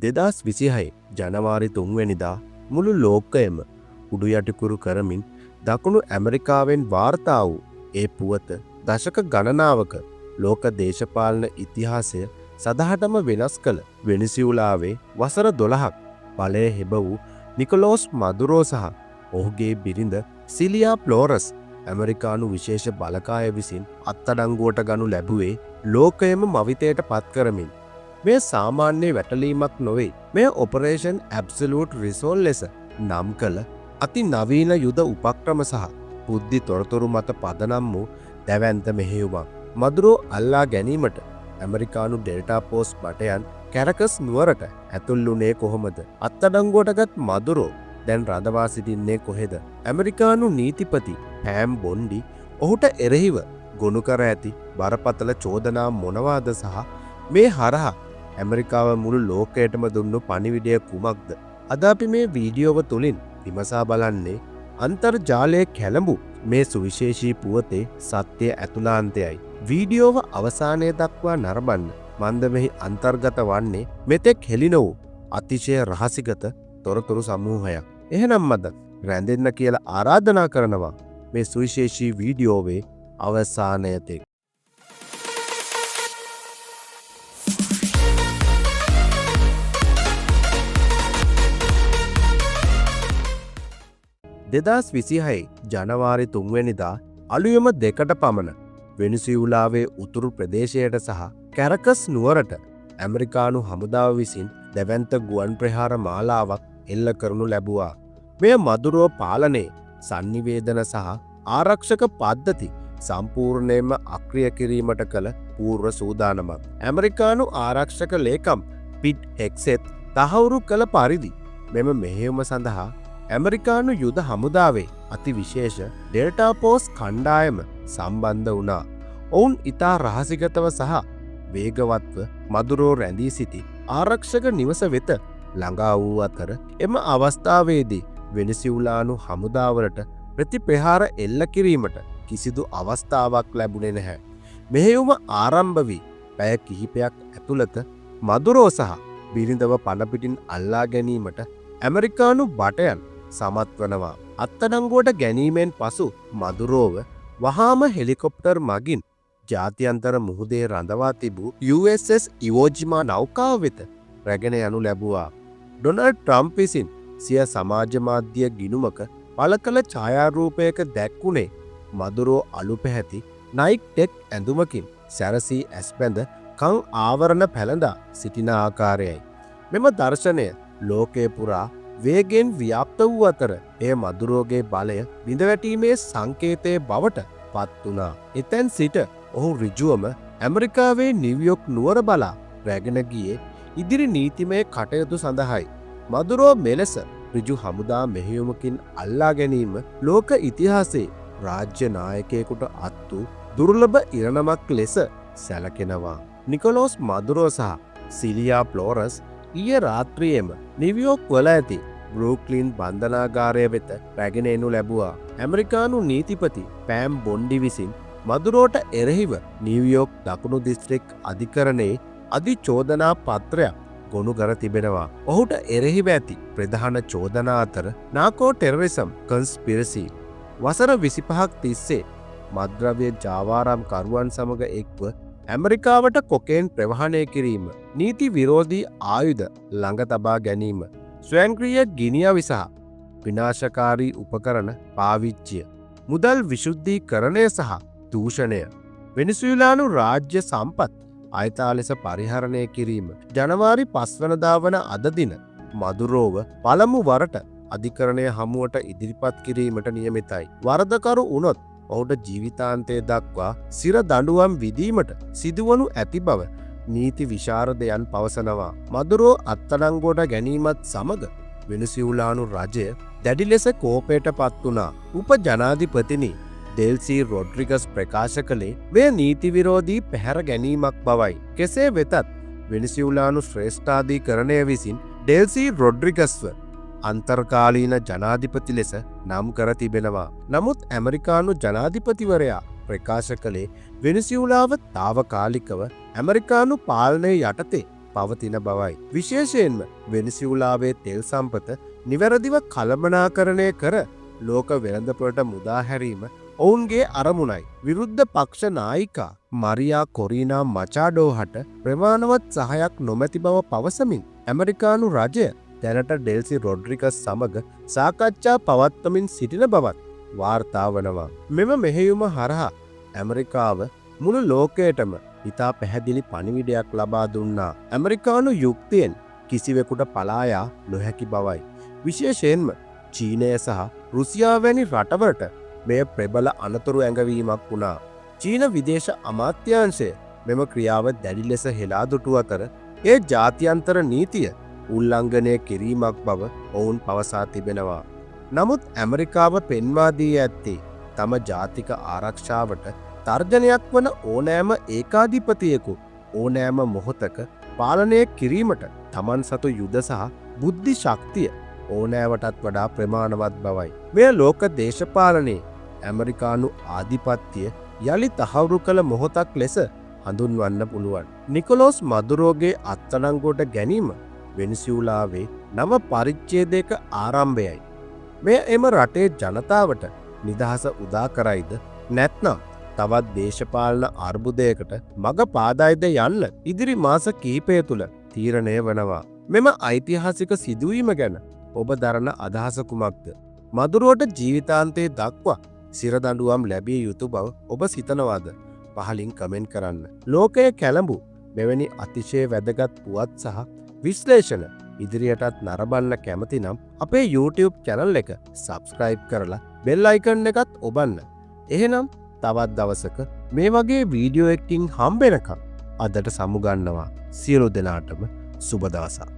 2026 ජනවාරි 3 වෙනිදා මුළු ලෝකයම උඩු යටිකුරු කරමින් දකුණු ඇමරිකාවෙන් වාර්තා වූ ඒ පුවත දශක ගණනාවක ලෝක දේශපාලන ඉතිහාසය සදහටම වෙනස් කළ වෙනිසියුලාවේ වසර 12ක් බලය හෙබ වූ නිකොලෝස් මදුරෝ සහ ඔහුගේ බිරිඳ සිලියා ෆ්ලෝරස් ඇමරිකානු විශේෂ බලකාය විසින් අත්අඩංගුවට ගනු ලැබුවේ ලෝකයම මවිතයට පත් කරමින්. මේ සාමාන්‍ය වැටලීමක් නොවේ. මේ ඔපරේෂන් ඇබ්සලූට් රිසෝල් ලෙස නම් කළ අති නවීන යුද උපක්‍රම සහ බුද්ධි තොරතුරු මත පදනම් වූ දැවැන්ත මෙහෙයුමක්. මදුරෝ අල්ලා ගැනීමට ඇමරිකානු ඩෙල්ටා පෝස්ට් බටයන් කැරකස් නුවරට ඇතුල්ලුනේ කොහොමද? අත්අඩංගුවටගත් මදුරෝ දැන් රඳවා සිටින්නේ කොහෙද? ඇමරිකානු නීතිපති පෑම් බොන්ඩි ඔහුට එරෙහිව ගොනු කර ඇති බරපතල චෝදනා මොනවාද සහ මේ හරහා ඇමරිකාව මුළු ලෝකයටම දුන්නු පණිවිඩය කුමක්ද? අද අපි මේ වීඩියෝව තුලින් විමසා බලන්නේ අන්තර්ජාලයේ කැළඹු මේ සුවිශේෂී පුවතේ සත්‍ය ඇතුළාන්තයයි. වීඩියෝව අවසානයේ දක්වා නරඹන්න. මන්ද මෙහි අන්තර්ගත වන්නේ මෙතෙක් හෙළි වූ අතිශය රහසිගත තොරතුරු සමූහයක්. එහෙනම් අද රැඳෙන්න කියලා ආරාධනා කරනවා මේ සුවිශේෂී වීඩියෝවේ අවසානයතෙක්. දෙදස් 26 ජනවාරි 3 වෙනිදා අලුයම 2ට පමණ වෙනිසියුලාවේ උතුරු ප්‍රදේශයට සහ කැරකස් නුවරට ඇමරිකානු හමුදාව විසින් දැවැන්ත ගුවන් ප්‍රහාර මාලාවක් එල්ල කරනු ලැබුවා. මෙය මදුරෝ පාලනයේ sannivedana සහ ආරක්ෂක පද්ධති සම්පූර්ණයෙන්ම අක්‍රිය කිරීමට කළ පූර්ව සූදානමක්. ඇමරිකානු ආරක්ෂක ලේකම් පිට් හෙක්සෙත් තහවුරු කළ පරිදි මෙම මෙහෙයුම සඳහා ඇමරිකානු යුද හමුදාවේ අති විශේෂ ඩෙල්ටා පෝස්ට් කණ්ඩායම සම්බන්ධ වුණා. ඔවුන් ඉතා රහසිගතව සහ වේගවත්ව මදුරෝ රැඳී සිටි ආරක්ෂක නිවස වෙත ළඟා වූ අතර එම අවස්ථාවේදී වෙනිසියුලානු හමුදාවලට ප්‍රතිප්‍රහාර එල්ල කිරීමට කිසිදු අවස්ථාවක් ලැබුණේ නැහැ. මෙහෙයුම ආරම්භ වී පැය කිහිපයක් ඇතුළත මදුරෝ සහ බිරිඳව පණපිටින් අල්ලා ගැනීමට ඇමරිකානු බටයන් සමත් වනවා. අත්අඩංගුවට ගැනීමෙන් පසු මදුරෝව වහාම හෙලිකොප්ටර් මගින් ජාත්‍යන්තර මුහුදේ රඳවා තිබූ USS ඉවෝජිමා නෞකාව වෙත රැගෙන යනු ලැබුවා. ඩොනල්ඩ් ට්‍රම්ප් විසින් සිය සමාජ මාධ්‍ය ගිණුමක පළ කළ ඡායාරූපයක දැක්වුණේ මදුරෝ අලු පැහැති නයික් ටෙක් ඇඳුමකින් සැරසී ඇස්බැඳ කං ආවරණ පැළඳා සිටින ආකාරයයි. මෙම දර්ශනය ලෝකය පුරා වේගෙන් ව්‍යාප්ත වූ අතර එය මදුරෝගේ බලය බිඳවැටීමේ සංකේතය බවට පත් වුණා. එතැන් සිට ඔහු ඍජුවම ඇමරිකාවේ නිව්යෝක් නුවර බලා රැගෙන ගියේ ඉදිරි නීතිමය කටයුතු සඳහායි. මදුරෝ මෙලෙස ඍජු හමුදා මෙහෙයුමකින් අල්ලා ගැනීම ලෝක ඉතිහාසයේ රාජ්‍ය නායකයෙකුට අත් වූ දුර්ලභ ඉරණමක් ලෙස සැලකෙනවා. නිකොලෝස් මදුරෝ සහ සිලියා ෆ්ලෝරස් ඊයේ රාත්‍රියේම නිව්යෝක් වල ඇති බ්‍රූක්ලින් බන්ධනාගාරය වෙත රැගෙන එනු ලැබුවා. ඇමරිකානු නීතිපති පෑම් බොන්ඩි විසින් මදුරෝට එරෙහිව නිව්යෝක් දකුණු දිස්ත්‍රික් අධිකරණයේ අධිචෝදනා පත්‍රයක් ගොනු කර තිබෙනවා. ඔහුට එරෙහිව ඇති ප්‍රධාන චෝදනා අතර නාකෝ ටෙරරිසම් කන්ස්පිරසි, වසර 25ක් තිස්සේ මද්‍රව්‍ය ජාවාරම් කරුවන් සමග එක්ව ඇමරිකාවට කොකේන් ප්‍රවාහනය කිරීම, නීති විරෝධී ආයුධ ළඟ තබා ගැනීම, ස්වයංක්‍රීය ගිනිඅවි සහ විනාශකාරී උපකරණ පාවිච්චිය, මුදල් විශුද්ධීකරණය සහ දූෂණය, වෙනිසියුලානු රාජ්‍ය සම්පත් අයථා ලෙස පරිහරණය කිරීම. ජනවාරි 5 වනදා වන අද දින මදුරෝව පළමු වරට අධිකරණය හමුවට ඉදිරිපත් කිරීමට නියමිතයි. වරදකරු වුණොත් ඔහුට ජීවිතාන්තය දක්වා සිර දඬුවම් විදීමට සිදුවනු ඇති බව නීති විශාරදයන් පවසනවා. මදුරෝ අත්අඩංගුවට ගැනීමත් සමග වෙනිසියුලානු රජය දැඩි ලෙස කෝපයට පත් වුණා. උප ජනාධිපතිනි ඩෙල්සී රොඩ්රිගස් ප්‍රකාශ කළේ මෙය නීති විරෝධී පැහැර ගැනීමක් බවයි. කෙසේ වෙතත් වෙනිසියුලානු ශ්‍රේෂ්ඨාධිකරණය විසින් ඩෙල්සී රොඩ්රිගස්ව අන්තර්කාලීන ජනාධිපති ලෙස නම් කර තිබෙනවා. නමුත් ඇමරිකානු ජනාධිපතිවරයා ප්‍රකාශ කළේ වෙනිසියුලාව තාවකාලිකව ඇමරිකානු පාලනය යටතේ පවතින බවයි. විශේෂයෙන්ම වෙනිසියුලාවේ තෙල් සම්පත නිවැරදිව කළමනාකරණය කර ලෝක වෙළඳපොළට මුදා හැරීම ඔවුන්ගේ අරමුණයි. විරුද්ධ පක්ෂ නායිකා මරියා කොරීනා මචාඩෝහට ප්‍රමාණවත් සහයක් නොමැති බව පවසමින් ඇමරිකානු රජය දැනට ඩෙල්සි රොඩ්රිගස් සමග සාකච්ඡා පවත්වමින් සිටින බවත් වාර්තා වනවා. මෙම මෙහෙයුම හරහා ඇමරිකාව මුළු ලෝකයටම ඉතා පැහැදිලි පණිවිඩයක් ලබා දුන්නා. ඇමරිකානු යුක්තියෙන් කිසිවෙකුට පලායා නොහැකි බවයි. විශේෂයෙන්ම චීනය සහ රුසියාව වැනි රටවලට මෙය ප්‍රබල අනතුරු ඇඟවීමක් වුණා. චීන විදේශ අමාත්‍යාංශය මෙම ක්‍රියාව දැඩි ලෙස හෙලා දුටු අතර ඒ ජාත්‍යන්තර නීතිය උල්ලංඝනය කිරීමක් බව ඔවුන් පවසා තිබෙනවා. නමුත් ඇමරිකාව පෙන්වා දී ඇත්තේ තම ජාතික ආරක්ෂාවට තර්ජනයක් වන ඕනෑම ඒකාධිපතියෙකු ඕනෑම මොහොතක පාලනය කිරීමට තමන් සතු යුද සහ බුද්ධි ශක්තිය ඕනෑවටත් වඩා ප්‍රමාණවත් බවයි. මෙය ලෝක දේශපාලනයේ ඇමරිකානු ආධිපත්‍යය යළි තහවුරු කළ මොහොතක් ලෙස හඳුන්වන්න පුළුවන්. නිකොලෝස් මදුරෝගේ අත්අඩංගුවට ගැනීම වෙනිසියුලාවේ නව පරිච්ඡේදයක ආරම්භයයි. මෙය එම රටේ ජනතාවට නිදහස උදා කරයිද නැත්නම් තවත් දේශපාලන අර්බුදයකට මඟ පාදයිද යන්න ඉදිරි මාස කිහිපය තුළ තීරණය වනවා. මෙම ඓතිහාසික සිදුවීම ගැන ඔබ දරන අදහස කුමක්ද? මදුරුවට ජීවිතාන්තයේ දක්වා සිරදඬුවම් ලැබිය යුතු බව ඔබ සිතනවාද? පහලින් කමෙන්ට් කරන්න. ලෝකයේ කැළඹු මෙවැනි අතිශය වැදගත් පුවත් සහ විශ්ලේෂණ ඉදිරියටත් නරඹන්න කැමති නම් අපේ YouTube channel එක subscribe කරලා bell icon එකත් ඔබන්න. එහෙනම් තවත් දවසක මේ වගේ වීඩියෝ එකකින් හම්බෙනකම් අදට සමුගන්නවා. සියලු දෙනාටම සුබ දවසක්.